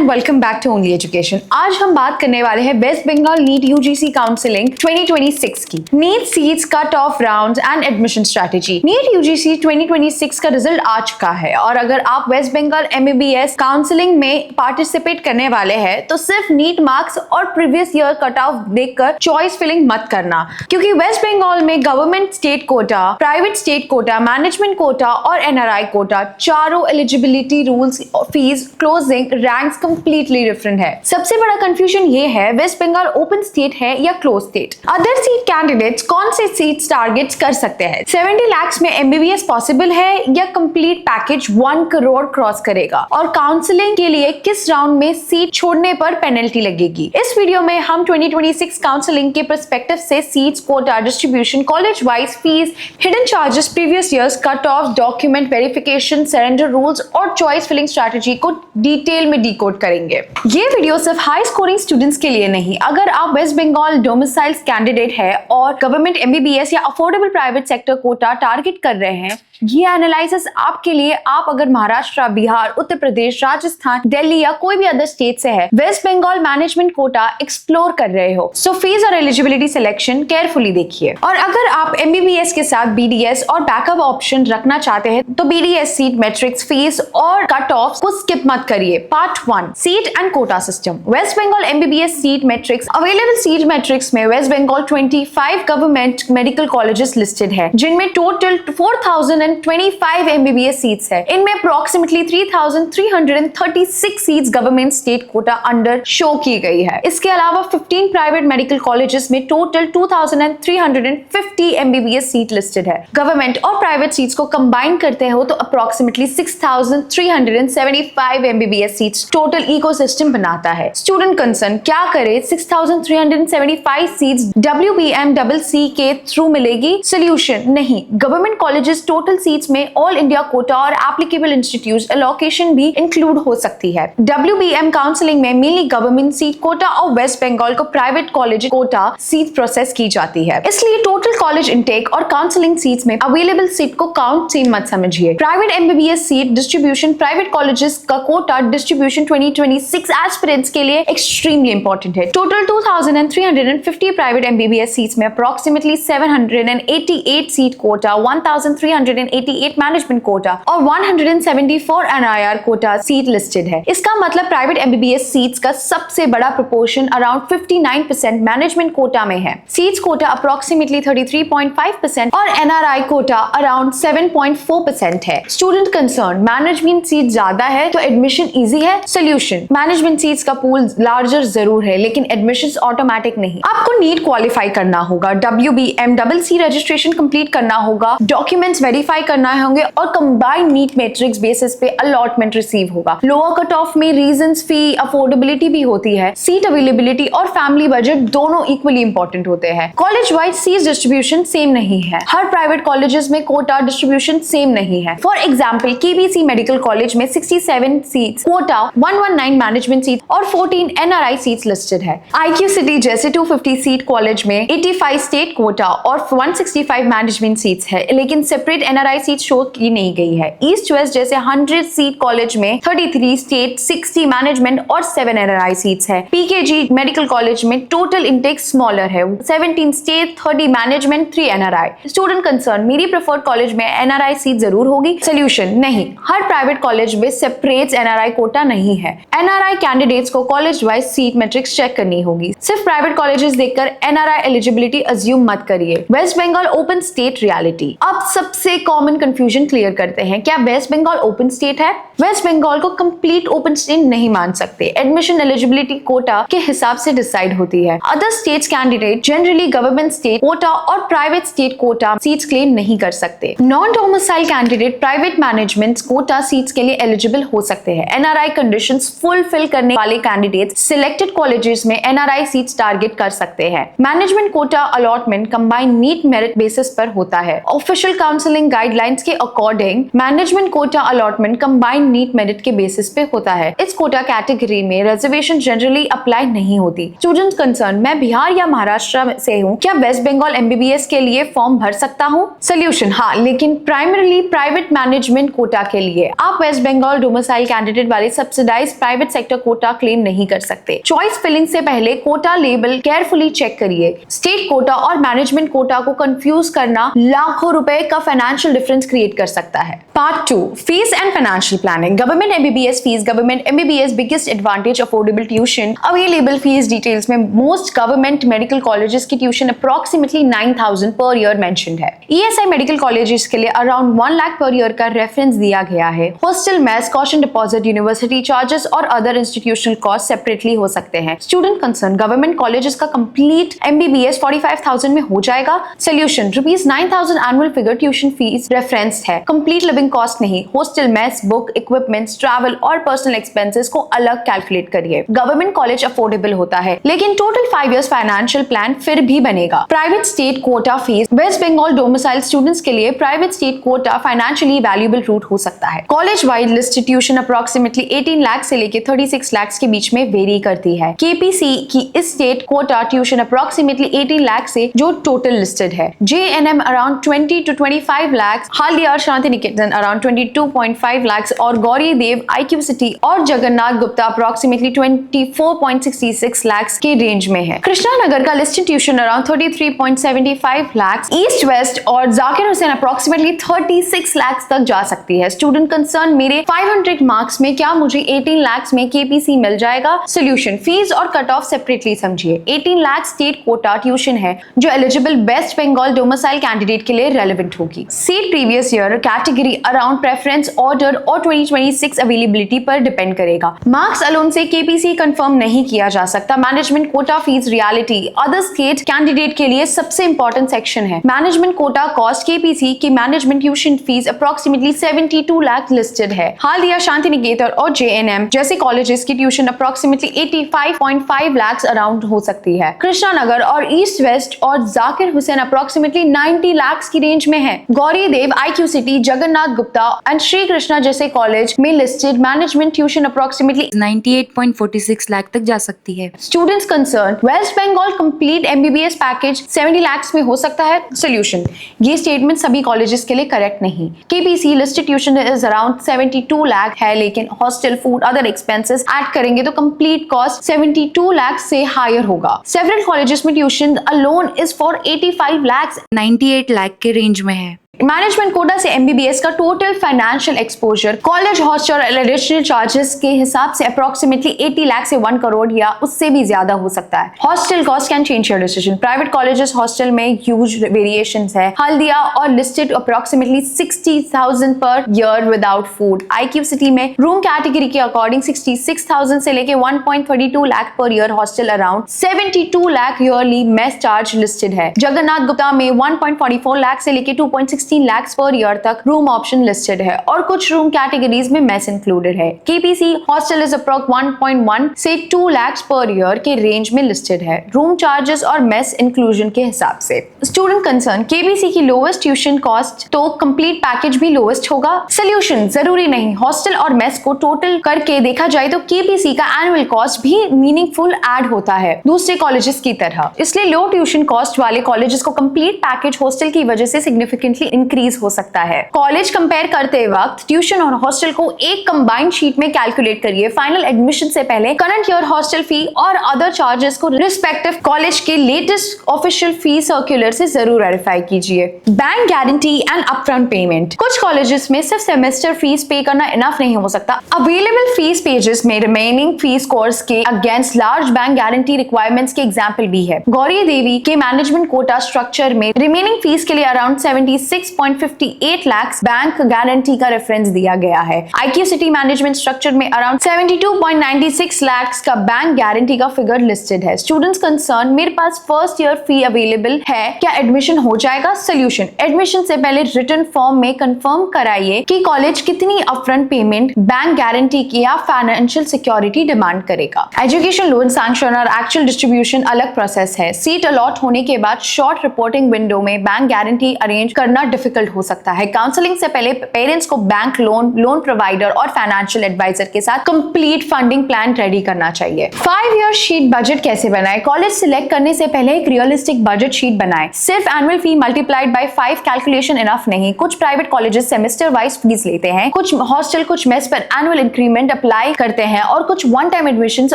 And welcome back to only education. आज हम बात करने वाले हैं West Bengal NEET UGC counselling 2026 की। NEET seats, cut off rounds and admission strategy. NEET UGC 2026 का रिजल्ट आ चुका है और अगर आप वेस्ट बंगाल एमबीबीएस काउंसलिंग में पार्टिसिपेट करने वाले हैं तो सिर्फ नीट मार्क्स और प्रीवियस ईयर कट ऑफ देखकर चॉइस फिलिंग मत करना, क्योंकि वेस्ट बंगाल में government state quota, private state Kota, management quota और एनआरआई कोटा चारों eligibility rules, fees, closing, ranks completely different है। सबसे बड़ा कंफ्यूजन ये है वेस्ट बंगाल ओपन स्टेट है या close state. Other seat candidates कौन से सीट्स टारगेट्स कर सकते हैं? 70 लाख में एमबीबीएस पॉसिबल है या कंप्लीट पैकेज 1 करोड़ क्रॉस करेगा? और काउंसलिंग के लिए किस राउंड में सीट छोड़ने पर पेनल्टी लगेगी? इस वीडियो में हम 2026 काउंसलिंग के पर्सपेक्टिव से seats, quota distribution, college wise fees, hidden charges, previous years cut off, document verification, surrender rules और चॉइस फिलिंग स्ट्रेटेजी को डिटेल में डिकोड करेंगे। ये वीडियो सिर्फ हाई स्कोरिंग स्टूडेंट्स के लिए नहीं, अगर आप वेस्ट बंगाल डोमिसाइल कैंडिडेट है और गवर्नमेंट एमबीबीएस या affordable private sector quota target कर रहे हैं, ये एनालिसिस आपके लिए। आप अगर महाराष्ट्र, बिहार, उत्तर प्रदेश, राजस्थान, दिल्ली या कोई भी अदर स्टेट से है, waste Bengal management quota explore कर रहे हो, सो फीस और एलिजिबिलिटी सिलेक्शन केयरफुली देखिए। और अगर आप एमबीबीएस के साथ बीडीएस और बैकअप ऑप्शन रखना चाहते हैं तो बीडीएस सीट मैट्रिक्स, फीस और कट ऑफ को स्किप मत करिए। Part 1, seat and quota system. West Bengal MBBS seat matrix. Available seat matrix में West Bengal 25 government medical colleges listed है, जिनमें टोटल 4025 एमबीबीएस सीट्स है। इनमें approximately 3336 seats government state quota under show की गई है। इसके अलावा 15 प्राइवेट मेडिकल कॉलेजेस में टोटल 2350 एमबीबीएस सीट लिस्टेड है। गवर्नमेंट और प्राइवेट सीट्स को कंबाइन करते हो तो approximately 6375 MBBS seats total ecosystem बनाता है। स्टूडेंट कंसर्न क्या करे? 6375 सीट्स WBMCC के थ्रू मिलेगी? सोल्यूशन नहीं। गवर्नमेंट कॉलेजेस टोटल सीट्स में ऑल इंडिया कोटा और एप्लीकेबल इंस्टीट्यूट एलोकेशन भी इंक्लूड हो सकती है। WBM काउंसलिंग में मेनली गवर्नमेंट सीट कोटा और वेस्ट बंगाल को private college quota seat process की जाती है, इसलिए टोटल कॉलेज इनटेक और काउंसलिंग सीट्स में अवेलेबल सीट को काउंट सेम मत समझिए। Private MBBS seat distribution, private colleges का कोटा डिस्ट्रीब्यूशन 2026 एस्पिरेंट्स के लिए एक्सट्रीमली इंपॉर्टेंट है। टोटल 2350 प्राइवेट एमबीबीएस सीट्स में approximately 788 seat quota, 1388 management quota और 174 एनआईआर कोटा सीट लिस्टेड है। इसका मतलब प्राइवेट एमबीबीएस सीट्स का सबसे बड़ा प्रोपोर्शन अराउंड 59% मैनेजमेंट कोटा में है। सीट्स कोटा अप्रोक्सीमेटली 33.5% और एनआरआई कोटा अराउंड 7.4% है। स्टूडेंट कंसर्न, मैनेजमेंट सीट ज्यादा है तो एडमिशन इजी है? सोल्यूशन, मैनेजमेंट सीट्स का पूल लार्जर जरूर है लेकिन एडमिशंस ऑटोमेटिक नहीं। आपको नीट क्वालिफाई करना होगा, WBMCC रजिस्ट्रेशन कंप्लीट करना होगा, डॉक्यूमेंट्स वेरीफाई करना होंगे और कंबाइंड नीट मैट्रिक्स बेसिस पे अलॉटमेंट रिसीव होगा। लोअर कट ऑफ में रीजंस, फी, अफोर्डेबिलिटी भी होती है। सीट अवेलेबिलिटी और फैमिली बजट दोनों इक्वली इंपॉर्टेंट होते हैं। College wise seat distribution same नहीं है। हर प्राइवेट कॉलेजेस में कोटा डिस्ट्रीब्यूशन सेम नहीं है। For example KBC medical college में 67 सीट्स कोटा, 119 मैनेजमेंट सीट और 14 एनआरआई सीट्स लिस्टेड है। IQ सिटी जैसे 250 सीट कॉलेज में 85 स्टेट कोटा और 165 मैनेजमेंट सीट्स है, लेकिन सेपरेट एनआरआई सीट शो की नहीं गई है। ईस्ट वेस्ट जैसे 100 सीट कॉलेज में 33 स्टेट, 60 मैनेजमेंट और 7 एनआरआई सीट्स है। PKG मेडिकल कॉलेज में टोटल इनटेक स्मॉलर है, 17 state, 30 management, 3 NRI. Student concern, मेरी प्रेफर्ड कॉलेज में एनआरआई सीट जरूर होगी? सोल्यूशन नहीं। हर प्राइवेट कॉलेज में सेपरेट एनआरआई कोटा नहीं है। एनआरआई कैंडिडेट्स को college wise seat matrix check करनी होगी। सिर्फ प्राइवेट कॉलेजेस देखकर एनआरआई एलिजिबिलिटी अज्यूम मत करिए। West Bengal open state reality. अब सबसे कॉमन कंफ्यूजन क्लियर करते हैं। क्या वेस्ट बंगाल ओपन स्टेट है? वेस्ट बंगाल को कंप्लीट ओपन स्टेट नहीं मान सकते। एडमिशन एलिजिबिलिटी कोटा के हिसाब से डिसाइड होती है। Other states candidate generally government state quota और private state quota seats claim नहीं कर सकते। Non domicile candidate private management quota seats के लिए एलिजिबल हो सकते हैं। एनआरआई कंडीशंस फुलफिल करने वाले कैंडिडेट सिलेक्टेड कॉलेजेस में एनआरआई सीट्स टारगेट कर सकते हैं। Management quota allotment combined NEET merit basis पर होता है। ऑफिशियल काउंसलिंग गाइडलाइंस के according management quota allotment combined NEET merit के बेसिस पे होता है। इस कोटा कैटेगरी में रिजर्वेशन जनरली अप्लाई नहीं होती। स्टूडेंट कंसर्न, मैं बिहार या महाराष्ट्र से हूँ, क्या वेस्ट बंगाल MBBS के लिए फॉर्म भर सकता हूँ? सोल्यूशन, हाँ, लेकिन प्राइमरीली प्राइवेट मैनेजमेंट कोटा के लिए आप वेस्ट बंगाल डोमिसाइल कैंडिडेट वाले subsidise private sector quota claim नहीं कर सकते। चॉइस फिलिंग से पहले कोटा लेबल केयरफुली चेक करिए। स्टेट कोटा और मैनेजमेंट कोटा को कंफ्यूज करना लाखों रुपए का फाइनेंशियल डिफरेंस क्रिएट कर सकता है। Part 2, fees and financial planning. Government MBBS fees. Government MBBS biggest advantage affordable tuition. Available fees details में मोस्ट गवर्नमेंट मेडिकल कॉलेजेस की tuition approximately 9,000 per year mentioned है। ESI मेडिकल कॉलेजेस के लिए around 1 lakh per year का reference दिया गया है। Hostel, mess, caution deposit, university charges और अदर इंस्टीट्यूशनल कॉस्ट सेपरेटली हो सकते हैं। स्टूडेंट कंसर्न, गवर्नमेंट कॉलेजेस का कंप्लीट MBBS 45,000 में हो जाएगा? Solution, ₹9,000 annual figure tuition fees reference है, कंप्लीट लिविंग कॉस्ट नहीं। Hostel, mess, book, equipments, travel और पर्सनल एक्सपेंसेस को अलग कैलकुलेट करिए। गवर्नमेंट कॉलेज अफोर्डेबल होता है, लेकिन टोटल 5 इयर्स फाइनेंशियल प्लान फिर भी बनेगा। Private state quota fees. West Bengal domicile students के लिए private state quota financially valuable route हो सकता है। College wide listed tuition approximately 18 lakh से लेकर 36 लाख के बीच में वेरी करती है। KPC की इस state quota tuition approximately 18 lakh से जो टोटल लिस्टेड है। JNM around 20 to 25 lakh, Haldia और शांति निकेतन अराउंड 22.5 लाख और गौरी देव, IQ सिटी और जगन्नाथ गुप्ता अप्रोक्सीमेटली 24.66 लाख के रेंज में है। कृष्णा नगर का listed tuition around 33.75 lakh, east west और जाकिर हुसैन अप्रोक्सीमेटली 36 लाख तक जा सकती है। स्टूडेंट कंसर्न, मेरे 500 मार्क्स में क्या मुझे 18 लाख में KPC मिल जाएगा? सोल्यूशन, फीस और कट ऑफ सेपरेटली समझिए। 18 लाख स्टेट कोटा ट्यूशन है जो eligible West Bengal domicile candidate के लिए रेलेवेंट होगी। Seat previous year category around preference order और 2026 अवेलेबिलिटी पर डिपेंड करेगा। मार्क्स अलोन से KPC कंफर्म नहीं किया जा सकता। Management quota fees reality other state candidate के लिए सबसे इंपॉर्टेंट सेक्शन है। मैनेजमेंट कोटा कॉस्ट KPC की management tuition fees approximately 72 lakh listed है। हाल्दिया, शांति निकेतन और JNM जैसे कॉलेजेस की ट्यूशन अप्रोक्सीमेटली 85.5 लाख अराउंड हो सकती है। कृष्णा नगर और ईस्ट वेस्ट और जाकिर हुसैन अप्रोक्सीमेटली 90 लाख की रेंज में है। Gouri Dev, IQ city, Jagannath Gupta and Shri Krishna जैसे कॉलेज में listed management tuition approximately 98.46 lakh तक जा सकती है। Students concern, West Bengal complete MBBS package 70 lakh में हो सकता है? सोल्यूशन, ये स्टेटमेंट सभी कॉलेजेस के लिए करेक्ट नहीं। KPC listed tuition is around 72 lakh है, लेकिन hostel, food, other expenses add करेंगे तो कंप्लीट कॉस्ट 72 लाख से हायर होगा। सेवरल कॉलेजेस में tuition alone is for 85 lakh, 98 lakh के रेंज में है। मैनेजमेंट कोटा से MBBS का total financial exposure college, hostel और एडिशनल चार्जेस के हिसाब से अप्रोक्सीमेटली 80 लाख से 1 करोड़ या उससे भी ज्यादा हो सकता है। Hostel cost can change your decision. Private colleges hostel में ह्यूज वेरिएशंस है। हल्दिया और listed approximately 60,000 per year without food. IQ city में रूम कैटेगरी के अकॉर्डिंग 66,000 से लेके 1.32 lakh per year, hostel around 72 lakh yearly mess charge listed है। जगन्नाथ गुप्ता में 1.44 लाख से लेके 2.16 लाख पर ईयर तक रूम ऑप्शन लिस्टेड है और कुछ रूम कैटेगरीज में मेस इंक्लूडेड है। KPC हॉस्टल इज अप्रोक्स 1.1 से 2 लाख पर ईयर के रेंज में लिस्टेड है, रूम चार्जेस और मेस इंक्लूजन के हिसाब से। स्टूडेंट कंसर्न, KPC की लोवेस्ट ट्यूशन कॉस्ट तो कंप्लीट पैकेज भी लोवेस्ट होगा? सोल्यूशन, जरूरी नहीं। हॉस्टल और मेस को टोटल करके देखा जाए तो KPC का एनुअल कॉस्ट भी मीनिंगफुल ऐड होता है दूसरे कॉलेजेस की तरह, इसलिए लो ट्यूशन कॉस्ट वाले कॉलेजेस को कंप्लीट पैकेज हॉस्टल की वजह से सिग्निफिकेंटली इंक्रीज हो सकता है। कॉलेज कंपेयर करते वक्त ट्यूशन और हॉस्टल को एक कंबाइंड शीट में कैलकुलेट करिए। फाइनल एडमिशन से पहले करंट ईयर हॉस्टल फी और अदर चार्जेस को रिस्पेक्टिव कॉलेज के लेटेस्ट ऑफिशियल फी सर्कुलर से जरूर वेरीफाई कीजिए। Bank guarantee and upfront payment. कुछ कॉलेजेस में सिर्फ सेमेस्टर फीस पे करना इनफ नहीं हो सकता। अवेलेबल फीस पेजेस में रिमेनिंग फीस कोर्स के against large bank guarantee requirements के एग्जाम्पल भी है। गौरी देवी के मैनेजमेंट कोटा स्ट्रक्चर में रिमेनिंग फीस के लिए अराउंड 76.58 लाख बैंक गारंटी का रेफरेंस दिया गया है। IQ सिटी मैनेजमेंट स्ट्रक्चर में अराउंड 72.96 लाख का बैंक गारंटी का फिगर लिस्टेड है। स्टूडेंट्स कंसर्न, मेरे पास फर्स्ट ईयर फी अवेलेबल है, क्या एडमिशन हो जाएगा? सोल्यूशन, एडमिशन से पहले रिटन फॉर्म में कंफर्म कराइए कि कॉलेज कितनी अपफ्रंट पेमेंट, बैंक गारंटी की या फाइनेंशियल सिक्योरिटी डिमांड करेगा। एजुकेशन लोन सैंक्शन और एक्चुअल डिस्ट्रीब्यूशन अलग प्रोसेस है। सीट अलॉट होने के बाद शॉर्ट रिपोर्टिंग विंडो में बैंक गारंटी अरेंज करना डिफिकल्ट हो सकता है। काउंसलिंग से पहले पेरेंट्स को बैंक लोन प्रोवाइडर और फाइनेंशियल एडवाइजर के साथ कंप्लीट फंडिंग प्लान रेडी करना चाहिए। 5 ईयर शीट बजट कैसे बनाए? कॉलेज सिलेक्ट करने से पहले एक रियलिस्टिक बजट शीट बनाएं। सिर्फ annual fee multiplied by 5 calculation enough नहीं। कुछ private colleges semester wise fees लेते हैं, कुछ हॉस्टल कुछ मेस पर एनुअल इंक्रीमेंट अप्लाई करते हैं और कुछ वन टाइम एडमिशन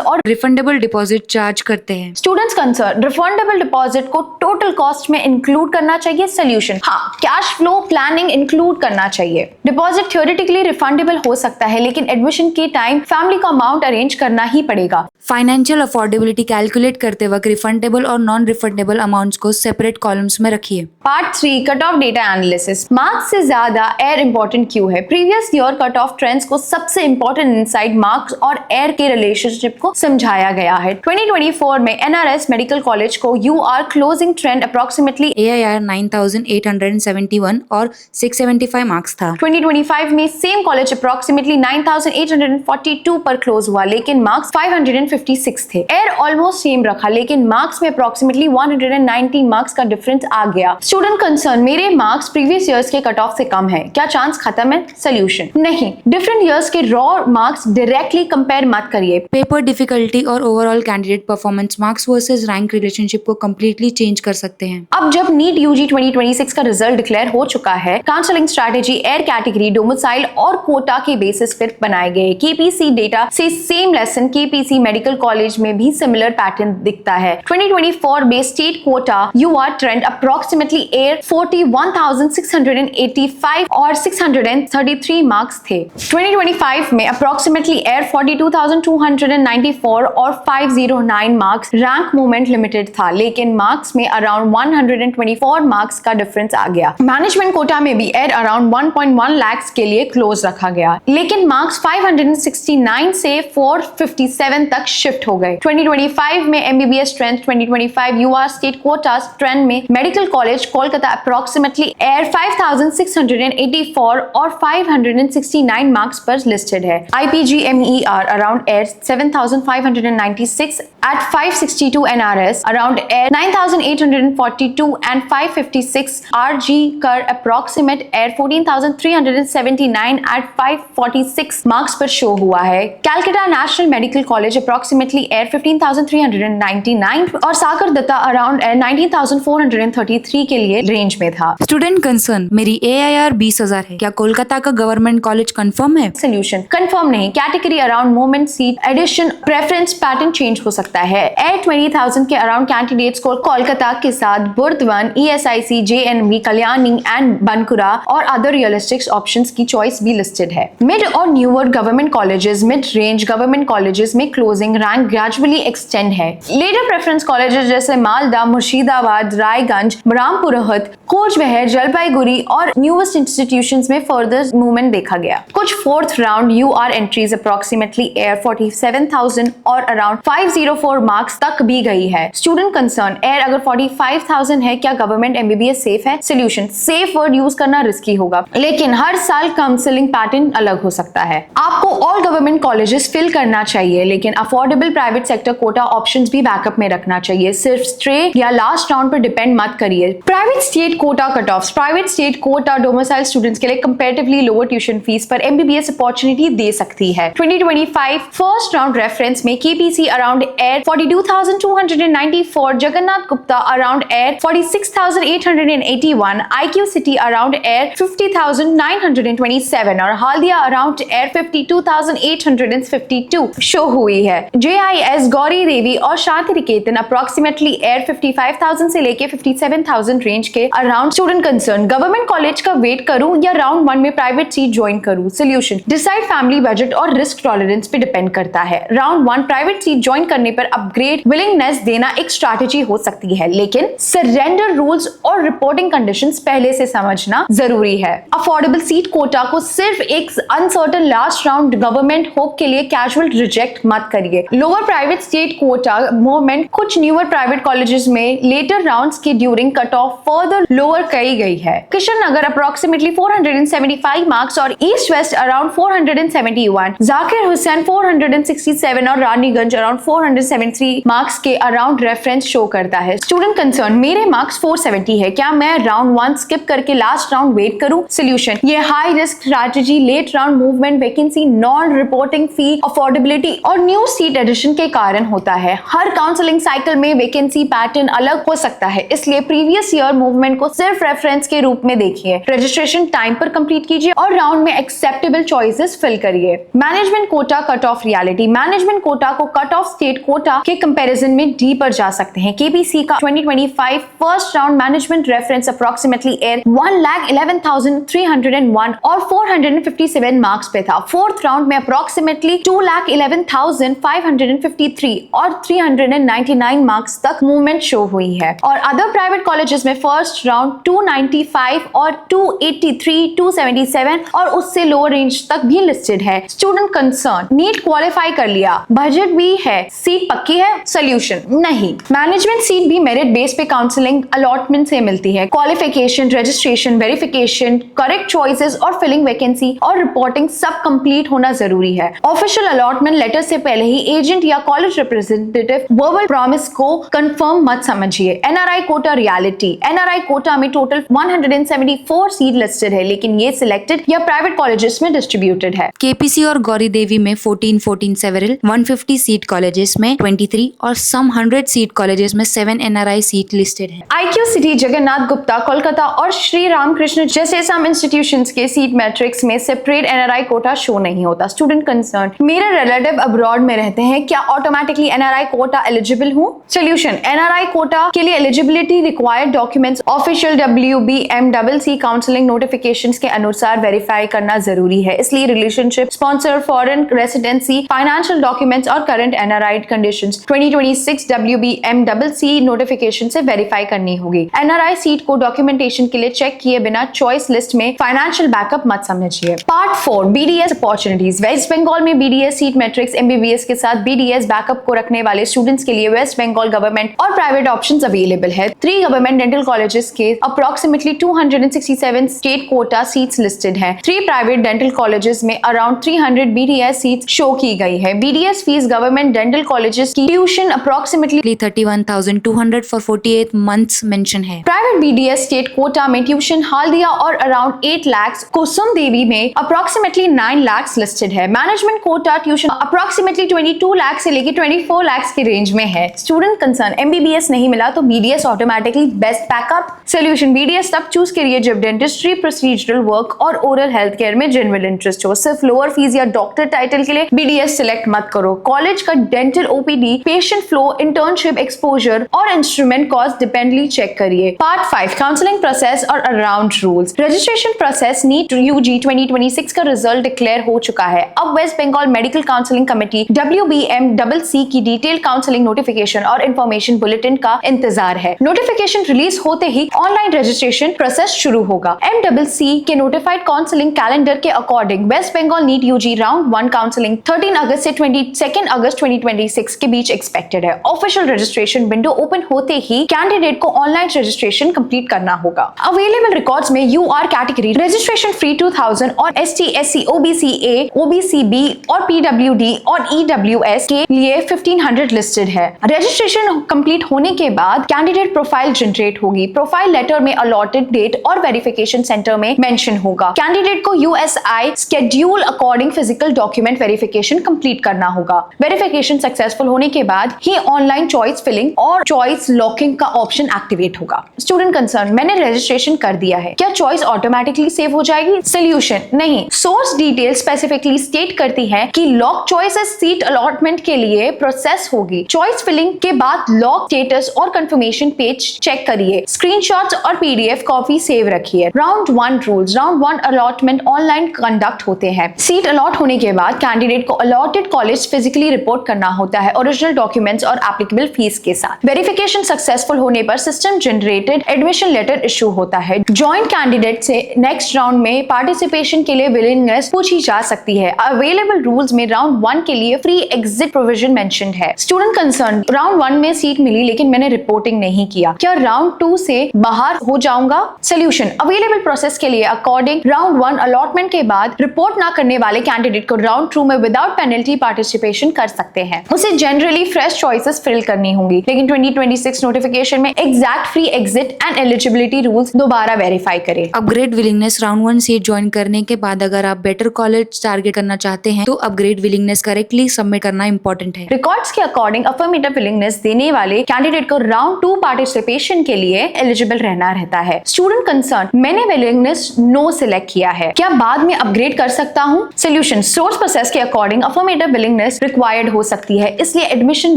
और रिफंडेबल डिपॉजिट चार्ज करते हैं। स्टूडेंट्स कंसर्न रिफंडेबल डिपॉजिट को टोटल कॉस्ट में इंक्लूड करना चाहिए। सोल्यूशन, हाँ, कैश फ्लो प्लानिंग इंक्लूड करना चाहिए। डिपॉजिट थ्योरेटिकली रिफंडेबल हो सकता है, लेकिन एडमिशन के टाइम फैमिली का अमाउंट अरेंज करना ही पड़ेगा। फाइनेंशियल अफोर्डेबिलिटी कैलकुलेट करते वक्त रिफंडेबल और नॉन रिफंडेबल अमाउंट्स को सेपरेट कॉलम्स में रखिए। Part 3 cut off data analysis. Marks से ज्यादा एयर इंपॉर्टेंट क्यों है? Previous year cut of trends को सबसे इंपॉर्टेंट इनसाइट मार्क्स और एयर के रिलेशनशिप को समझाया गया है। 2024 में एनआरएस मेडिकल कॉलेज को UR closing trend approximately AIR 9871 और 675 मार्क्स था। 2025 में सेम कॉलेज अप्रोक्सीमेटली 9842 पर क्लोज हुआ, लेकिन मार्क्स 556 थे। एयर ऑलमोस्ट सेम रखा, लेकिन मार्क्स में अप्रोक्सीमेटली 190 मार्क्स का डिफरेंस आ गया। स्टूडेंट कंसर्न, मेरे मार्क्स प्रीवियस ईयर्स के कट ऑफ से कम है, क्या चांस खत्म है? सोल्यूशन, नहीं। डिफरेंट ईयर्स के रॉ मार्क्स डायरेक्टली कंपेयर मत करिए। पेपर डिफिकल्टी और overall candidate performance marks versus rank relationship को कंप्लीटली चेंज कर सकते हैं। अब जब नीट यूजी 2026 का रिजल्ट डिक्लेयर हो चुका है, counselling strategy AIR category, domicile और कोटा के बेसिस पर बनाए गए। केपीसी डेटा से same lesson KPC medical college में भी सिमिलर पैटर्न दिखता है। 2024 में state quota UR trend approximately AIR 41,685 और 633 मार्क्स थे। 2025 में अप्रोक्सीमेटली एयर 42,294 और 509 मार्क्स रैंक मूवमेंट लिमिटेड था, लेकिन मार्क्स में अराउंड 124 मार्क्स का डिफरेंस आ गया। मैनेजमेंट कोटा में भी एयर अराउंड 1.1 लाख के लिए क्लोज रखा गया, लेकिन मार्क्स 569 से 457 तक शिफ्ट हो गए। 2025 में MBBS trend 2025 UR state quota trend में medical college Kolkata approximately AIR 5,684 और 569 मार्क्स पर लिस्टेड है। IPGMER around AIR 7,596 at 562 NRS, around air 9,842 and 556 RG कर approximate air 14,379 at 546 marks पर शो हुआ है। Calcutta national medical college approximately air 15,399 और सागर Dutta around air 19,433 के लिए रेंज में था। स्टूडेंट कंसर्न, मेरी AIR 20,000 है, क्या कोलकाता का गवर्नमेंट कॉलेज कंफर्म है? सोल्यूशन, कंफर्म नहीं। Category around movement seat addition preference pattern change हो सकता है। एयर 20,000 के अराउंड कैंडिडेट्स को कोलकाता के साथ Burdwan, ESIC, JNV, Kalyani and Bankura और अदर रियलिस्टिक ऑप्शंस की चॉइस भी लिस्टेड है। मिड और newer government colleges, mid range government colleges में क्लोजिंग रैंक ग्रेजुअली एक्सटेंड है। लेटर प्रेफरेंस कॉलेजेस जैसे मालदा, मुर्शिदाबाद, रायगंज, रामपुरहत, कोचबिहार, जलपाईगुड़ी और न्यूएस्ट इंस्टीट्यूशंस में फर्दर मूवमेंट देखा गया। कुछ fourth round UR entries approximately AIR 47,000 और अराउंड 504 मार्क्स तक भी गई है। स्टूडेंट कंसर्न, एयर अगर 45,000 है, क्या गवर्नमेंट एमबीबीएस सेफ है? सोल्यूशन, सेफ वर्ड यूज करना रिस्की होगा, लेकिन हर साल काउंसलिंग पैटर्न अलग हो सकता है। आपको ऑल गवर्नमेंट कॉलेजेस फिल करना चाहिए, लेकिन affordable private sector quota options भी बैकअप में रखना चाहिए। सिर्फ स्ट्रेट या लास्ट राउंड पर डिपेंड मत करिए। Private state Kota cut off, private state Kota domicile students के लिए कंपैरेटिवली लोअर ट्यूशन फीस पर एमबीबीएस अपॉर्चुनिटी दे सकती है। 2025 फर्स्ट राउंड रेफरेंस में KPC around air 42,294, Jagannath Gupta around air 46,881, IQ city around air 50,927 और हाल्दिया अराउंड एयर 52,852 शो हुई है। JIS गौरी देवी और शांति निकेतन अप्रोक्सीमेटली एयर 55,000 से लेके 57,000 रेंज के around. Student concern, government college का वेट करूं या राउंड 1 में प्राइवेट सीट ज्वाइन करूं? सोल्यूशन, डिसाइड फैमिली बजट और रिस्क टॉलरेंस पे डिपेंड करता है। राउंड 1 प्राइवेट सीट ज्वाइन करने पर अपग्रेड विलिंगनेस देना एक स्ट्रैटेजी हो सकती है, लेकिन सरेंडर रूल्स और रिपोर्टिंग कंडीशंस पहले से समझना जरूरी है। अफोर्डेबल सीट कोटा को सिर्फ एक uncertain last round government hope के लिए कैजुअल रिजेक्ट मत करिए। करिए। Lower private state Kota movement कुछ न्यूअर प्राइवेट कॉलेजेस में लेटर राउंड्स के during cut off further lower करी गई है। किशन नगर अप्रोक्सीमेटली 475 मार्क्स और east west around 471, Zakir Hussain 467 और रानीगंज अराउंड 473 मार्क्स के अराउंड रेफरेंस शो करता है। स्टूडेंट कंसर्न, मेरे मार्क्स 470 है, क्या मैं राउंड 1 स्किप करके लास्ट राउंड वेट करूं? सोल्यूशन, ये high risk strategy late round movement, vacancy, non reporting fee, affordability और न्यू सीट एडिशन के कारण होता है। हर काउंसलिंग साइकिल में वैकेंसी पैटर्न अलग हो सकता है, इसलिए प्रीवियस ईयर मूवमेंट को सिर्फ रेफरेंस के रूप में देखिए। रजिस्ट्रेशन टाइम पर कंप्लीट कीजिए और राउंड में एक्सेप्टेबल चॉइसेस फिल करिए। Management quota cut off reality, management quota को कट ऑफ स्टेट कोटा के कंपैरिजन में डी पर जा सकते हैं। केपीसी का 2025 first round management reference approximately 1,11,301 और 457 मार्क्स पे था। फोर्थ राउंड में अप्रोक्सीमेटली 2,11,553 और 399 मार्क्स तक मूवमेंट शो हुई है। और अदर प्राइवेट कॉलेजेस में फर्स्ट राउंड 295 और 283, 277 और उससे लोअर रेंज तक भी लिस्टेड है। स्टूडेंट कंसर्न, नीट क्वालिफाई कर लिया, बजट भी है, सीट पक्की है? सोल्यूशन, नहीं। मैनेजमेंट सीट भी मेरिट बेस पे काउंसलिंग अलॉटमेंट से मिलती है। Qualification, registration, verification, correct choices और फिलिंग वैकेंसी और रिपोर्टिंग सब कंप्लीट होना जरूरी है। ऑफिशियल अलॉटमेंट लेटर से पहले ही एजेंट या कॉलेज रिप्रेजेंटेटिव वर्बल प्रॉमिस को कंफर्म मत समझिए। NRI quota reality, NRI quota में टोटल 174 सीट लिस्टेड है, लेकिन ये सिलेक्टेड या प्राइवेट कॉलेजेस में डिस्ट्रीब्यूटेड है। केपीसी और गौरी देवी में 14 सेवरल 150 सीट कॉलेजेस में 23 और सम 100 सीट कॉलेजेस में 7 एनआरआई सीट लिस्टेड है। आईक्यू सिटी, जगन्नाथ गुप्ता, कोलकाता और श्री रामकृष्ण जैसे सम इंस्टीट्यूशंस के सीट मैट्रिक्स में सेपरेट एनआरआई कोटा शो नहीं होता। स्टूडेंट कंसर्न, मेरे रिलेटिव अब्रॉड में रहते हैं, क्या ऑटोमेटिकली एनआरआई कोटा एलिजिबल हूँ? सोल्यूशन, एनआरआई कोटा के लिए eligibility required documents official WBMCC counselling notifications के अनुसार वेरीफाई करना जरूरी है, इसलिए relationship, sponsor, foreign residency, financial documents और current NRI conditions 2026 WBMCC notification से वेरीफाई करनी होगी। एनआरआई सीट को डॉक्यूमेंटेशन के लिए चेक किए बिना चॉइस लिस्ट में फाइनेंशियल बैकअप मत समझिए। Part 4, BDS opportunities. West Bengal में BDS सीट मैट्रिक्स MBBS के साथ BDS बैकअप को रखने वाले स्टूडेंट्स के लिए वेस्ट बंगाल गवर्नमेंट और प्राइवेट ऑप्शंस अवेलेबल है। 3 गवर्नमेंट डेंटल कॉलेजेस के approximately 267 state quota seats listed हैं। 3 प्राइवेट डेंटल कॉलेजेस में अराउंड 300 BDS सीट्स शो की गई है। BDS fees government dental colleges की tuition approximately 31,200 for 48 months mention है। प्राइवेट BDS स्टेट कोटा में ट्यूशन हाल्दिया और अराउंड 8 लाख, कुसुम देवी में अप्रोक्सीमेटली 9 लाख लिस्टेड है। Management Kota tuition approximately 22 lakh से लेकर 24 लाख के रेंज में है। स्टूडेंट कंसर्न, MBBS नहीं मिला तो BDS automatically best backup? Solution, BDS तब चूज करिए जब डेंटिस्ट्री, प्रोसीजरल वर्क और ओरल हेल्थ केयर में जेन्युइन इंटरेस्ट हो। सिर्फ लोअर फीस या डॉक्टर टाइटल के लिए BDS सिलेक्ट मत करो। कॉलेज का dental OPD, patient flow, internship exposure और इंस्ट्रूमेंट कॉस्ट डिपेंडली चेक करिए। पार्ट 5, काउंसलिंग प्रोसेस और around rules. Registration process, NEET UG 2026 का रिजल्ट डिक्लेयर हो चुका है। अब waste Bengal medical counselling committee WBMCC की डिटेल काउंसलिंग नोटिफिकेशन और इंफॉर्मेशन बुलेटिन का इंतजार है। नोटिफिकेशन रिलीज होते ही ऑनलाइन रजिस्ट्रेशन प्रोसेस शुरू होगा। MCC के नोटिफाइड काउंसलिंग कैलेंडर के according West Bengal NEET UG round 1 counselling 13 अगस्त से 22 अगस्त 2026 के बीच एक्सपेक्टेड है। ऑफिशियल रजिस्ट्रेशन विंडो ओपन होते ही कैंडिडेट को ऑनलाइन रजिस्ट्रेशन कंप्लीट करना होगा। अवेलेबल रिकॉर्ड्स में UR कैटेगरी रजिस्ट्रेशन फ्री 2000 और ST SC OBC A OBC B और PWD और EWS के लिए 1500 लिस्टेड है। रजिस्ट्रेशन कंप्लीट होने के बाद कैंडिडेट प्रोफाइल जनरेट होगी। प्रोफाइल लेटर में अलॉटेड डेट और वेरिफिकेशन सेंटर में मेंशन होगा। कैंडिडेट को USI schedule according physical document verification complete करना होगा। वेरिफिकेशन सक्सेसफुल होने के बाद ही ऑनलाइन चॉइस फिलिंग और चॉइस लॉकिंग का ऑप्शन एक्टिवेट होगा। स्टूडेंट कंसर्न, मैंने रजिस्ट्रेशन कर दिया है, क्या चॉइस ऑटोमेटिकली सेव हो जाएगी? सोल्यूशन, नहीं। सोर्स डिटेल स्पेसिफिकली स्टेट करती है कि लॉक चॉइसेस सीट अलॉटमेंट के लिए प्रोसेस होगी। चॉइस फिलिंग के बाद लॉक स्टेटस और कंफर्मेशन पेज चेक करिए। स्क्रीनशॉट्स और PDF कॉपी सेव रखिए। Round 1 rules. Round 1 allotment online conduct होते हैं। सीट अलॉट होने के बाद कैंडिडेट को अलॉटेड कॉलेज फिजिकली रिपोर्ट करना होता है ओरिजिनल डॉक्यूमेंट्स और एप्लीकेबल फीस के साथ। वेरिफिकेशन सक्सेसफुल होने पर system generated admission letter issue होता है। जॉइंट कैंडिडेट से नेक्स्ट राउंड में पार्टिसिपेशन के लिए विलिंगनेस पूछी जा सकती है। अवेलेबल रूल्स में राउंड 1 के लिए free free exit provision mentioned है। स्टूडेंट कंसर्न, राउंड 1 में सीट मिली लेकिन मैंने रिपोर्टिंग नहीं किया, क्या राउंड 2 से बाहर हो जाऊंगा? सोल्यूशन, अवेलेबल प्रोसेस के लिए अकॉर्डिंग राउंड 1 अलॉटमेंट के बाद रिपोर्ट ना करने वाले कैंडिडेट को राउंड 2 में विदाउट पेनल्टी पार्टिसिपेशन कर सकते हैं। उसे जनरली फ्रेश चॉइसेस फिल करनी होंगी, लेकिन 2026 नोटिफिकेशन में exact free exit and eligibility rules दोबारा वेरीफाई करें। Upgrade willingness, round 1 seat join करने के बाद अगर आप बेटर कॉलेज टारगेट करना चाहते हैं तो अपग्रेड विलिंगनेस करेक्टली सबमिट करना इंपॉर्टेंट है। रिकॉर्ड्स के अकॉर्डिंग अफर्मेटिव विलिंगनेस देने वाले कैंडिडेट को राउंड 2 पार्टिसिपेशन के लिए एलिजिबल रहना रहता है। स्टूडेंट कंसर्न, मैंने विलिंगनेस नो सिलेक्ट किया है, क्या बाद में अपग्रेड कर सकता हूँ? सोल्यूशन, सोर्स प्रोसेस के अकॉर्डिंग अफर्मेटिव विलिंगनेस रिक्वायर्ड हो सकती है, इसलिए एडमिशन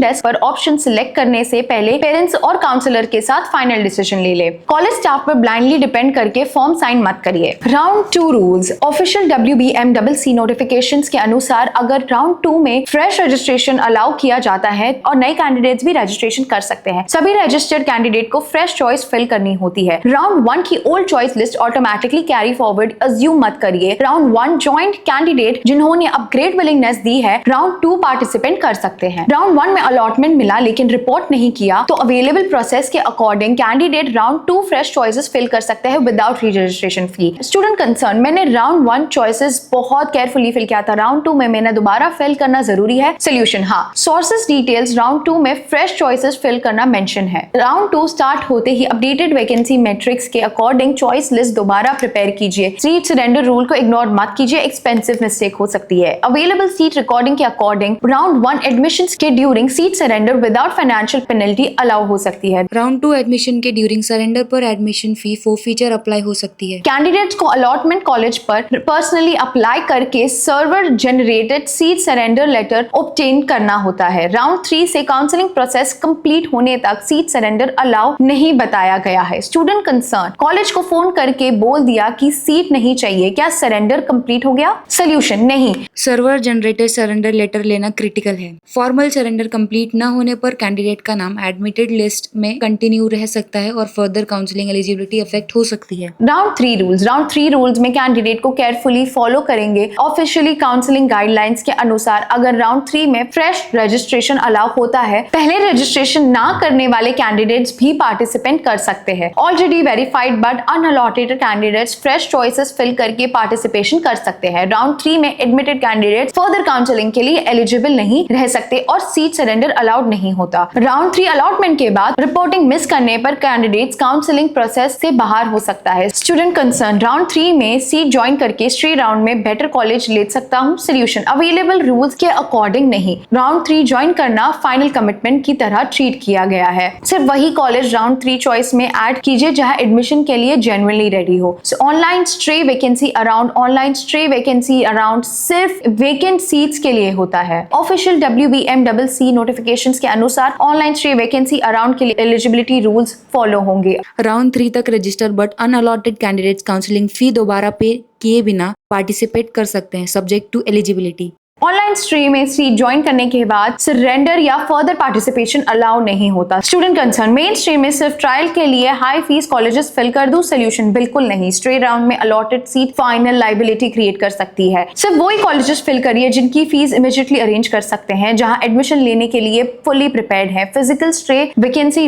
डेस्क पर ऑप्शन सिलेक्ट करने से पहले पेरेंट्स और काउंसलर के साथ फाइनल डिसीजन ले ले। कॉलेज स्टाफ पर ब्लाइंडली डिपेंड करके फॉर्म साइन मत करिए। Round 2 rules, official WBMCC notifications के अनुसार अगर राउंड 2 में फ्रेश रजिस्ट्रेशन अलाउ किया जाता है और नए कैंडिडेट्स भी रजिस्ट्रेशन कर सकते हैं, सभी रजिस्टर्ड कैंडिडेट को फ्रेश चॉइस फिल करनी होती है। राउंड 1 की old choice list automatically carry forward assume मत करिए। राउंड 1 ज्वाइंट कैंडिडेट जिन्होंने अपग्रेड विलिंगनेस दी है राउंड 2 पार्टिसिपेंट कर सकते हैं। राउंड 1 में अलॉटमेंट मिला लेकिन रिपोर्ट नहीं किया तो अवेलेबल प्रोसेस के according candidate round 2 fresh choices fill कर सकते हैं without registration fee. Student concern, मैंने राउंड 1 चॉइसेस बहुत केयरफुली फिल किया था, राउंड 2 में मैंने दोबारा फिल करना जरूरी है? सोल्यूशन, हाँ, सोर्सेस डिटेल्स राउंड 2 में फ्रेश चॉइसेस फिल करना मेंशन है। राउंड 2 स्टार्ट होते ही अपडेटेड वैकेंसी मैट्रिक्स के अकॉर्डिंग चॉइस लिस्ट दोबारा प्रिपेयर कीजिए। सीट सरेंडर रूल को इग्नोर मत कीजिए, एक्सपेंसिव मिस्टेक हो सकती है। अवेलेबल सीट रिकॉर्डिंग के अकॉर्डिंग राउंड 1 एडमिशंस के during seat surrender without financial penalty allow हो सकती है। राउंड 2 एडमिशन के ड्यूरिंग सरेंडर पर एडमिशन फी फॉरफीचर अप्लाई हो सकती है। कैंडिडेट्स को अलॉटमेंट कॉलेज पर पर्सनली अप्लाई करके server generated seat surrender letter obtain करना होता है। राउंड 3 से काउंसलिंग प्रोसेस कंप्लीट होने तक सीट सरेंडर अलाउ नहीं बताया गया है। स्टूडेंट कंसर्न, कॉलेज को फोन करके बोल दिया कि सीट नहीं चाहिए, क्या सरेंडर कंप्लीट हो गया? सोल्यूशन, नहीं, सर्वर जनरेटेड सरेंडर लेटर लेना क्रिटिकल है। फॉर्मल सरेंडर कंप्लीट न होने पर कैंडिडेट का नाम एडमिटेड लिस्ट में कंटिन्यू रह सकता है और फर्दर काउंसलिंग एलिजिबिलिटी अफेक्ट हो सकती है। राउंड 3 रूल्स, राउंड 3 रूल्स में कैंडिडेट को केयरफुली फॉलो करेंगे। ऑफिशियली काउंसलिंग गाइडलाइंस के अनुसार अगर राउंड 3 में फ्रेश रजिस्ट्रेशन अलाउ होता है, पहले रजिस्ट्रेशन ना करने वाले कैंडिडेट्स भी पार्टिसिपेंट कर सकते हैं। Already verified but unallotted candidates fresh choices fill करके पार्टिसिपेशन कर सकते हैं। राउंड 3 में एडमिटेड कैंडिडेट्स फर्दर काउंसलिंग के लिए एलिजिबल नहीं रह सकते और सीट सरेंडर अलाउड नहीं होता। राउंड 3 अलॉटमेंट के बाद रिपोर्टिंग मिस करने पर कैंडिडेट्स काउंसलिंग प्रोसेस से बाहर हो सकता है। स्टूडेंट कंसर्न, राउंड 3 में सीट ज्वाइन करके स्ट्रेट राउंड में बेटर कॉलेज ले सकता हूँ? सोल्यूशन, अवेलेबल रूल्स के अकॉर्डिंग नहीं। राउंड 3 ज्वाइन करना फाइनल कमिटमेंट की तरह ट्रीट किया गया है। सिर्फ वही कॉलेज राउंड 3 चॉइस में ऐड कीजिए जहां एडमिशन के लिए जेन्युइनली रेडी हो। ऑनलाइन स्ट्रे वैकेंसी अराउंड सिर्फ वेकेंट सीट्स के लिए होता है। ऑफिशियल WBMCC नोटिफिकेशंस के अनुसार ऑनलाइन स्ट्रे वैकेंसी अराउंड के लिए एलिजिबिलिटी रूल्स फॉलो होंगे। राउंड 3 तक register but unallotted candidates counselling fee दोबारा पे किए बिना पार्टिसिपेट कर सकते हैं subject to eligibility. Online stream में सीट ज्वाइन करने के बाद सरेंडर या फर्दर पार्टिसिपेशन अलाउ नहीं होता। स्टूडेंट कंसर्न, मेन स्ट्रीम में सिर्फ ट्रायल के लिए हाई फीस कॉलेजेस फिल कर दूं? सोल्यूशन, बिल्कुल नहीं। स्ट्रेट राउंड में allotted seat final liability create कर सकती है। सिर्फ वही कॉलेजेस फिल करिए जिनकी फीस इमीडिएटली अरेंज कर सकते हैं, जहां एडमिशन लेने के लिए फुली प्रिपेयर्ड है। फिजिकल स्ट्रे वैकेंसी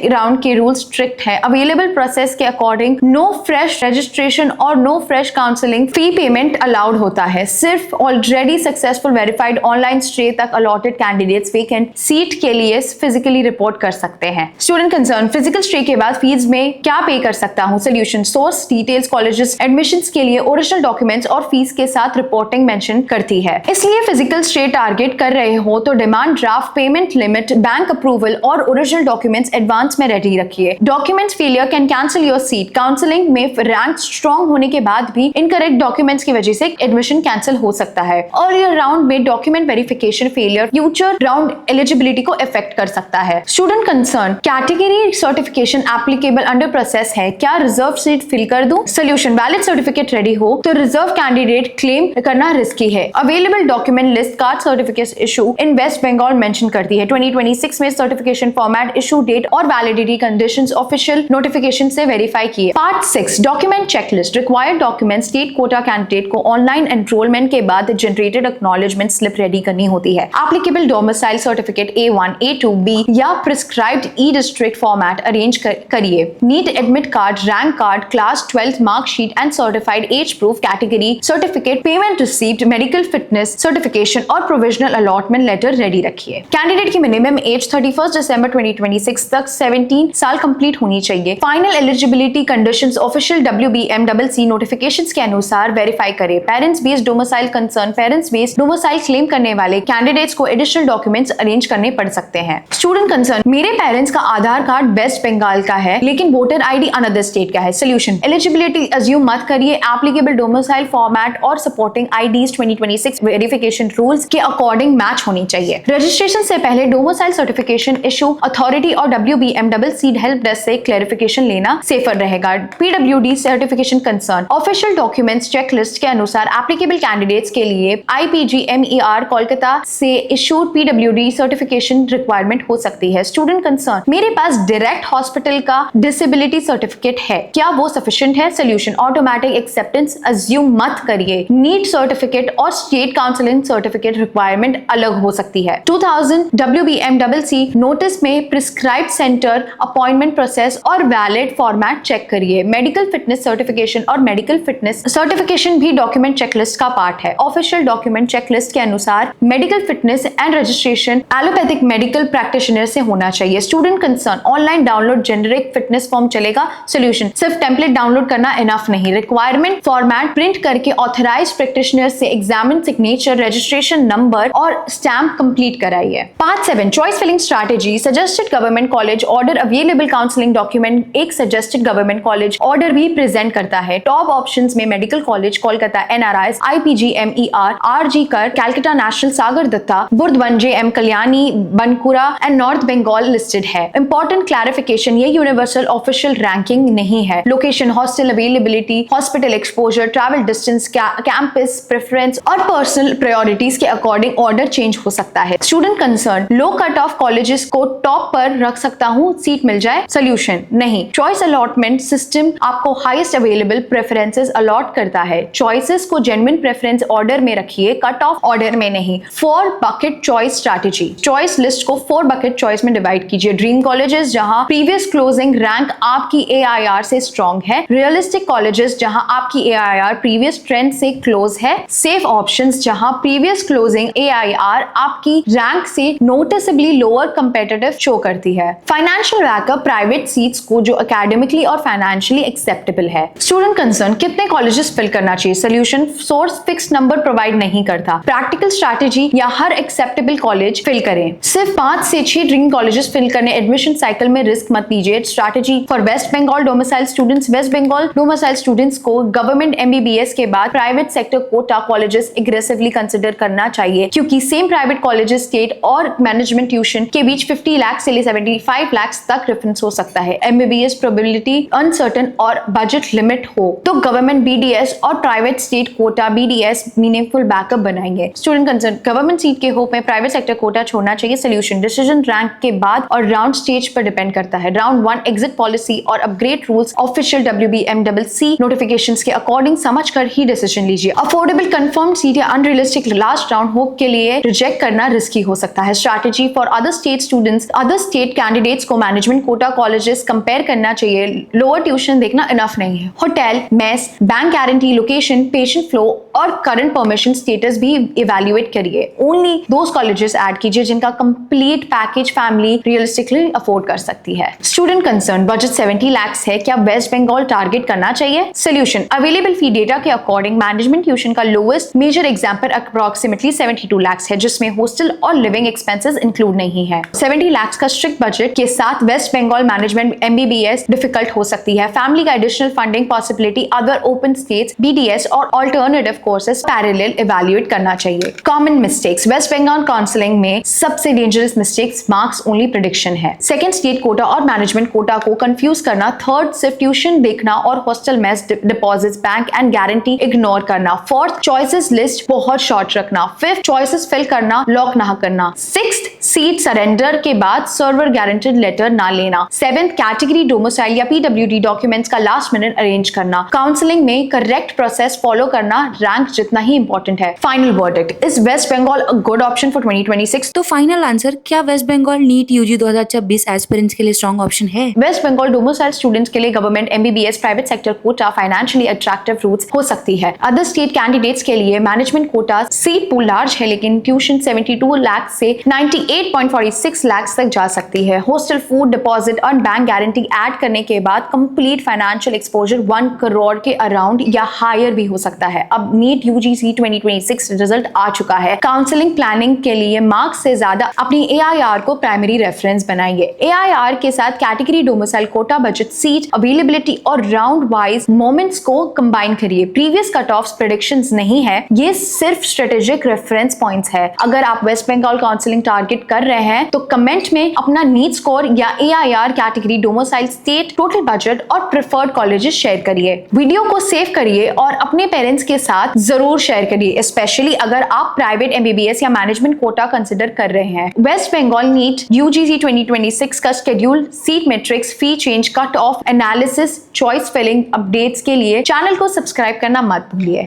राउंड के रूल स्ट्रिक्ट है। अवेलेबल प्रोसेस के अकॉर्डिंग नो फ्रेश रजिस्ट्रेशन और no fresh counselling fee payment allowed होता है। सिर्फ already successful verified online stray तक अलॉटेड कैंडिडेट्स वेकेंट सीट के लिए फिजिकली रिपोर्ट कर सकते हैं। स्टूडेंट कंसर्न, फिजिकल स्ट्रे के बाद फीस में क्या पे कर सकता हूं? Solution, source details colleges admissions के लिए ओरिजिनल डॉक्यूमेंट्स और फीस के साथ रिपोर्टिंग मेंशन करती है, इसलिए फिजिकल स्ट्रे टारगेट कर रहे हो तो demand draft, payment limit, bank approval और ओरिजिनल डॉक्यूमेंट्स एडवांस में रेडी रखिए। Documents failure can cancel your seat. Counselling में रैंक स्ट्रॉन्ग होने के बाद भी इनकरेक्ट डॉक्यूमेंट्स की वजह से एडमिशन कैंसिल हो सकता है। अर्लियर राउंड में document verification failure future round eligibility को अफेक्ट कर सकता है। Student concern, category certification applicable under process है, क्या रिजर्व सीट फिल कर दूं? सोल्यूशन, वैलिड सर्टिफिकेट रेडी हो तो रिजर्व कैंडिडेट क्लेम करना रिस्की है। Available document list caste certificate issue in West Bengal mention करती है। 2026 में सर्टिफिकेशन फॉर्मेट, इशू डेट और वैलिडिटी कंडीशंस ऑफिशियल नोटिफिकेशन से वेरीफाई किए। Part 6 document checklist, required document state quota candidate को ऑनलाइन एनरोलमेंट के के बाद जनरेटेड एक्नॉलेजमेंट स्लिप रेडी करनी होती है। Applicable domicile certificate A1, A2, B या prescribed e district format arrange करिए। NEET admit card, rank card, class 12 marksheet and certified age proof category certificate, payment received, medical fitness certification और provisional allotment letter ready रखिए। Candidate की minimum age 31 दिसंबर 2026 तक 17 साल complete होनी चाहिए। Final eligibility conditions official WBMCC notifications के अनुसार वेरीफाई करें। Parents based domicile concern, parents based domicile claim करने वाले कैंडिडेट्स को एडिशनल डॉक्यूमेंट्स अरेंज करने पड़ सकते हैं। स्टूडेंट कंसर्न, मेरे पेरेंट्स का आधार कार्ड वेस्ट बंगाल का है लेकिन वोटर आईडी अनदर स्टेट का है। सोल्यूशन, एलिजिबिलिटी अज्यूम मत करिए। एप्लीकेबल डोमिसाइल फॉर्मेट और सपोर्टिंग आईडीज 2026 वेरिफिकेशन रूल्स के अकॉर्डिंग मैच होनी चाहिए। रजिस्ट्रेशन से पहले डोमिसाइल सर्टिफिकेशन इशू अथॉरिटी और WBMCC हेल्प डेस्क से क्लैरिफिकेशन लेना सेफर रहेगा। PWD certification concern, official documents checklist के अनुसार एप्लीकेबल कैंडिडेट्स के लिए IPGMER कोलकाता से इशूड PWD सर्टिफिकेशन रिक्वायरमेंट हो सकती है। स्टूडेंट कंसर्न, मेरे पास डायरेक्ट हॉस्पिटल का डिसेबिलिटी सर्टिफिकेट है, क्या वो सफिशिएंट है? सोल्यूशन, ऑटोमेटिक एक्सेप्टेंस अज्यूम मत करिए। नीट सर्टिफिकेट और स्टेट काउंसलिंग सर्टिफिकेट रिक्वायरमेंट अलग हो सकती है। 2000 WBMCC नोटिस में प्रिस्क्राइब्ड सेंटर, अपॉइंटमेंट प्रोसेस और वैलिड फॉर्मेट चेक करिए। मेडिकल फिटनेस सर्टिफिकेशन और मेडिकल फिटनेस सर्टिफिकेशन भी डॉक्यूमेंट चेकलिस्ट का पार्ट है। ऑफिशियल डॉक्यूमेंट चेकलिस्ट के अनुसार medical fitness and registration allopathic medical practitioner से होना चाहिए। Student concern, online download generic fitness form चलेगा? सोल्यूशन, सिर्फ टेम्पलेट डाउनलोड करना इनफ नहीं, रिक्वायरमेंट फॉर्मेट प्रिंट करके ऑथराइज्ड प्रैक्टिशनर से एग्जामिन सिग्नेचर, रजिस्ट्रेशन नंबर और स्टैम्प कंप्लीट कराइए। Part 7 choice filling strategy, suggested government college order, available counselling document एक suggested government college order भी प्रेजेंट करता है। टॉप ऑप्शंस में medical college Kolkata, NRIs, IPGMER, RG Kar, Calcutta national, Sagar Dutta, बुर्दवंजे, Kalyani, Bankura and North Bengal listed है। Important clarification, ये universal official ranking नहीं है। Location, hostel availability, hospital exposure, travel distance, campus preference और पर्सनल प्रायोरिटीज के अकॉर्डिंग ऑर्डर चेंज हो सकता है। स्टूडेंट कंसर्न, लो कट ऑफ कॉलेजेस को टॉप पर रख सकता हूँ, सीट मिल जाए? सोल्यूशन, नहीं। चॉइस अलॉटमेंट सिस्टम आपको हाईएस्ट अवेलेबल प्रेफरेंसेस अलॉट करता है। चॉइसेस को जेन्युइन प्रेफरेंस ऑर्डर में रखिए, कट ऑफ ऑर्डर में नहीं। 4 bucket choice strategy, choice list को 4 बकेट चॉइस में डिवाइड कीजिए। ड्रीम कॉलेजेस जहां प्रीवियस क्लोजिंग रैंक आपकी AIR से स्ट्रॉन्ग है, रियलिस्टिक कॉलेजेस जहां आपकी AIR प्रीवियस ट्रेंड से क्लोज है, सेफ ऑप्शंस जहां प्रीवियस क्लोजिंग AIR आपकी रैंक से नोटिसेबली लोअर कंपेटिटिव शो करती है। फाइनेंशियल बैकअप, प्राइवेट सीट्स को जो एकेडमिकली और फाइनेंशियली एक्सेप्टेबल है। स्टूडेंट कंसर्न, कितने कॉलेजेस फिल करना चाहिए? Solution, source fix number provide नहीं करता। प्रैक्टिकल स्ट्रैटेजी या हर एक्सेप्टेबल कॉलेज फिल करें। सिर्फ 5 से 6 ड्रीम कॉलेजेस फिल करने एडमिशन साइकिल में रिस्क मत लीजिए। Strategy for West Bengal domicile students, West Bengal domicile students को गवर्नमेंट MBBS के बाद private sector quota colleges aggressively consider करना चाहिए, क्योंकि सेम प्राइवेट कॉलेजेस स्टेट और मैनेजमेंट ट्यूशन के बीच 50 लाख से 75 लाख तक डिफरेंस हो सकता है। MBBS प्रोबेबिलिटी अनसर्टन और बजट लिमिट हो तो गवर्नमेंट BDS और private state Kota BDS meaningful backup बनाएंगे। स्टूडेंट कंसर्न, गवर्नमेंट सीट के होप में प्राइवेट सेक्टर कोटा छोड़ना चाहिए? सोल्यूशन, डिसीजन रैंक के बाद और राउंड स्टेज पर डिपेंड करता है। राउंड 1 एग्जिट पॉलिसी और upgrade rules official WBMCC notifications के अकॉर्डिंग समझकर ही डिसीजन लीजिए। अफोर्डेबल कंफर्म सीट या अनरियलिस्टिक लास्ट राउंड होप के लिए रिजेक्ट करना रिस्की हो सकता है। Strategy for other state students, other state candidates को मैनेजमेंट कोटा कॉलेजेस कंपेयर करना चाहिए। लोअर ट्यूशन देखना इनफ नहीं है। Hotel, mess, bank guarantee, location, patient flow और करंट परमिशन स्टेटस भी इवैल्यूएट करिए। ओनली दोज कॉलेजेस ऐड कीजिए जिनका complete package family realistically afford कर सकती है। स्टूडेंट कंसर्न, बजट 70 लाख है, क्या वेस्ट बंगाल टारगेट करना चाहिए? सोल्यूशन, अवेलेबल फी डेटा के अकॉर्डिंग मैनेजमेंट ट्यूशन का लोएस्ट मेजर एग्जाम पर अप्रोक्सीमेटली 72 लाख है, जिसमें हॉस्टल और लिविंग एक्सपेंसेस इंक्लूड नहीं है। 70 लाख का स्ट्रिक्ट बजट के साथ West Bengal management MBBS difficult हो सकती है। फैमिली का additional funding possibility other open states BDS और अल्टरनेटिव कोर्सेज पैरेलल इवैल्यूएट करना चाहिए। Common mistakes, West Bengal counselling में सबसे dangerous mistakes marks only prediction है। सेकंड, स्टेट कोटा और मैनेजमेंट कोटा को कंफ्यूज करना। थर्ड, सिर्फ ट्यूशन देखना और hostel mess deposits, bank and guarantee ignore करना। फोर्थ, चॉइसेस लिस्ट बहुत शॉर्ट रखना। फिफ्थ, चॉइसेस फिल करना लॉक ना करना। सिक्स्थ, सीट सरेंडर के बाद सर्वर गारंटेड लेटर ना लेना, 7th कैटेगरी डोमिसाइल या PWD डॉक्यूमेंट्स का लास्ट मिनट अरेंज करना, काउंसलिंग में करेक्ट प्रोसेस फॉलो करना रैंक जितना ही इंपॉर्टेंट है। Final verdict, is West Bengal a good option for 2026? तो फाइनल आंसर, क्या West Bengal NEET UG 2026 aspirants के लिए स्ट्रॉन्ग ऑप्शन है? वेस्ट बंगाल डोमिसाइल स्टूडेंट्स के लिए government MBBS private sector quota financially attractive routes हो सकती है। अदर स्टेट कैंडिडेट्स के लिए management quota seat pool large है, लेकिन ट्यूशन 72 लाख से 98.46 लाख तक जा सकती है। हॉस्टल फूड डिपॉजिट और बैंक गारंटी ऐड करने के बाद कंप्लीट फाइनेंशियल एक्सपोजर 1 करोड़ के अराउंड या हायर भी हो सकता है। अब नीट UGC 2026 रिजल्ट आ चुका है। काउंसलिंग प्लानिंग के लिए मार्क्स से ज्यादा अपनी AIR को प्राइमरी रेफरेंस बनाइए। AIR के साथ category domicile quota budget seat availability और राउंड वाइज मोमेंट्स को कंबाइन करिए। प्रीवियस कट ऑफ प्रेडिक्शंस नहीं है, ये सिर्फ स्ट्रेटेजिक रेफरेंस पॉइंट्स है। अगर आप वेस्ट बंगाल काउंसलिंग टारगेट कर रहे हैं तो कमेंट में अपना नीट स्कोर या AIR category domicile state total budget और प्रेफर्ड कॉलेजेस शेयर करिए। वीडियो को सेव करिए और अपने पेरेंट्स के साथ जरूर शेयर करिए, स्पेशली अगर आप प्राइवेट MBBS या मैनेजमेंट कोटा कंसिडर कर रहे हैं। वेस्ट बंगाल नीट UGC 2026 का schedule, seat matrix, fee change, cut off analysis, choice filling updates के लिए चैनल को सब्सक्राइब करना मत भूलिए।